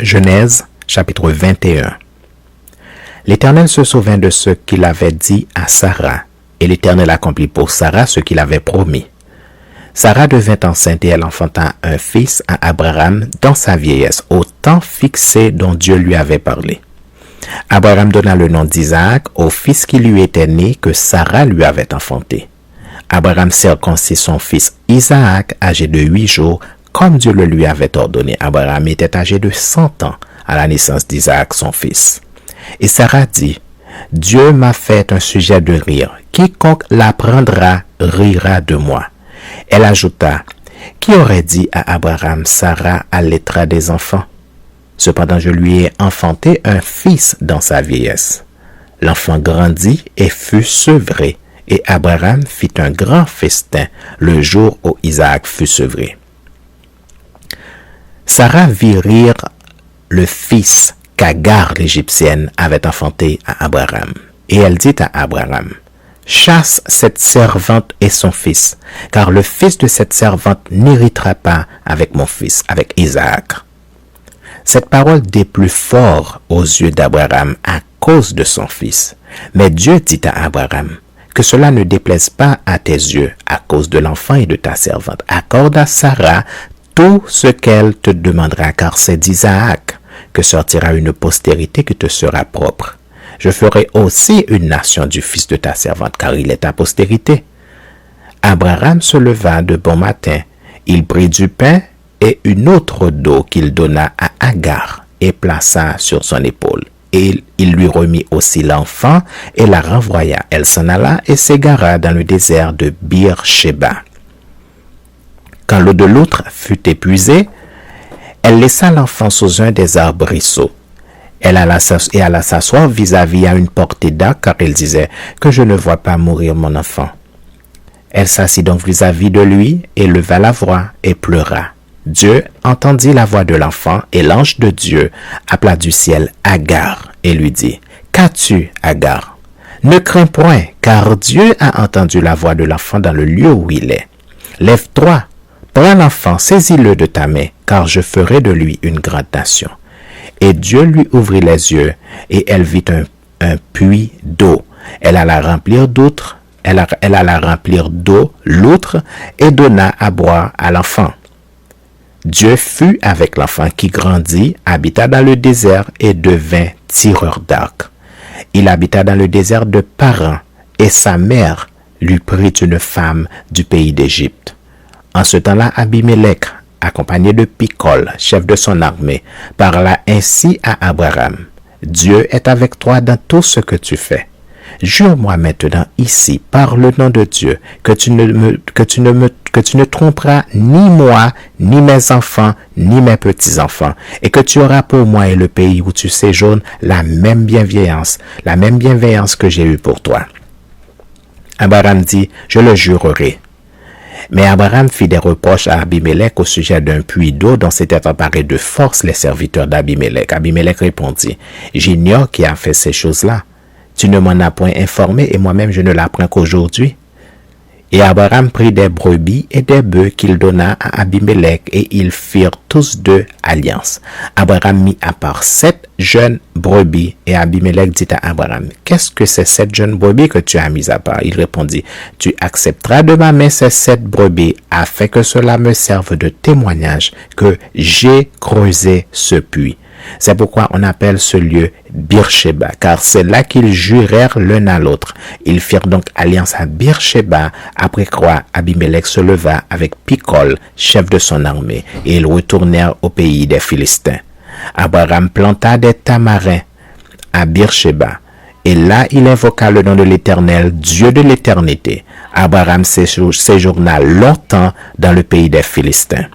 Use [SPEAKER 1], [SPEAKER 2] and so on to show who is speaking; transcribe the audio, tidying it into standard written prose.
[SPEAKER 1] Genèse, chapitre 21. L'Éternel se souvint de ce qu'il avait dit à Sarah, et l'Éternel accomplit pour Sarah ce qu'il avait promis. Sarah devint enceinte et elle enfanta un fils à Abraham dans sa vieillesse, au temps fixé dont Dieu lui avait parlé. Abraham donna le nom d'Isaac au fils qui lui était né que Sarah lui avait enfanté. Abraham circoncit son fils Isaac, âgé de 8 jours, comme Dieu le lui avait ordonné. Abraham était âgé de 100 ans à la naissance d'Isaac, son fils. Et Sarah dit, « Dieu m'a fait un sujet de rire. Quiconque l'apprendra rira de moi. » Elle ajouta, « Qui aurait dit à Abraham, Sarah allaitera des enfants? Cependant, je lui ai enfanté un fils dans sa vieillesse. L'enfant grandit et fut sevré, et Abraham fit un grand festin le jour où Isaac fut sevré. » Sarah vit rire le fils qu'Agar l'Égyptienne avait enfanté à Abraham. Et elle dit à Abraham, « Chasse cette servante et son fils, car le fils de cette servante n'héritera pas avec mon fils, avec Isaac. » Cette parole déplut fort aux yeux d'Abraham à cause de son fils. Mais Dieu dit à Abraham, « Que cela ne déplaise pas à tes yeux à cause de l'enfant et de ta servante. Accorde à Sarah tout ce qu'elle te demandera, car c'est d'Isaac que sortira une postérité qui te sera propre. Je ferai aussi une nation du fils de ta servante, car il est ta postérité. » Abraham se leva de bon matin. Il prit du pain et une autre d'eau qu'il donna à Agar et plaça sur son épaule. Et il lui remit aussi l'enfant et la renvoya. Elle s'en alla et s'égara dans le désert de Bir-Sheba. Quand l'eau de l'outre fut épuisée, elle laissa l'enfant sous un des arbrisseaux. Elle alla s'asseoir vis-à-vis à une portée d'arc, car elle disait que je ne vois pas mourir mon enfant. Elle s'assit donc vis-à-vis de lui et leva la voix et pleura. Dieu entendit la voix de l'enfant et l'ange de Dieu appela du ciel Agar et lui dit, « Qu'as-tu, Agar? Ne crains point, car Dieu a entendu la voix de l'enfant dans le lieu où il est. Lève-toi, prends l'enfant, saisis-le de ta main, car je ferai de lui une grande nation. » Et Dieu lui ouvrit les yeux, et elle vit un puits d'eau. Elle alla remplir d'eau l'outre et donna à boire à l'enfant. Dieu fut avec l'enfant qui grandit, habita dans le désert et devint tireur d'arc. Il habita dans le désert de Paran, et sa mère lui prit une femme du pays d'Égypte. En ce temps-là, Abimelech, accompagné de Picol, chef de son armée, parla ainsi à Abraham. « Dieu est avec toi dans tout ce que tu fais. Jure-moi maintenant ici, par le nom de Dieu, que tu ne tromperas ni moi, ni mes enfants, ni mes petits-enfants, et que tu auras pour moi et le pays où tu séjournes la même bienveillance que j'ai eue pour toi. » Abraham dit, « Je le jurerai. » Mais Abraham fit des reproches à Abimelech au sujet d'un puits d'eau dont s'étaient emparés de force les serviteurs d'Abimelech. Abimelech répondit, « J'ignore qui a fait ces choses-là. Tu ne m'en as point informé et moi-même je ne l'apprends qu'aujourd'hui. » Et Abraham prit des brebis et des bœufs qu'il donna à Abimelech et ils firent tous deux alliance. Abraham mit à part 7 jeunes brebis et Abimelech dit à Abraham, « Qu'est-ce que c'est 7 jeunes brebis que tu as mis à part? » Il répondit, « Tu accepteras de ma main ces 7 brebis afin que cela me serve de témoignage que j'ai creusé ce puits. » C'est pourquoi on appelle ce lieu Bir-Sheba, car c'est là qu'ils jurèrent l'un à l'autre. Ils firent donc alliance à Bir-Sheba, après quoi Abimelech se leva avec Picol, chef de son armée, et ils retournèrent au pays des Philistins. Abraham planta des tamarins à Bir-Sheba, et là il invoqua le nom de l'Éternel, Dieu de l'éternité. Abraham séjourna longtemps dans le pays des Philistins.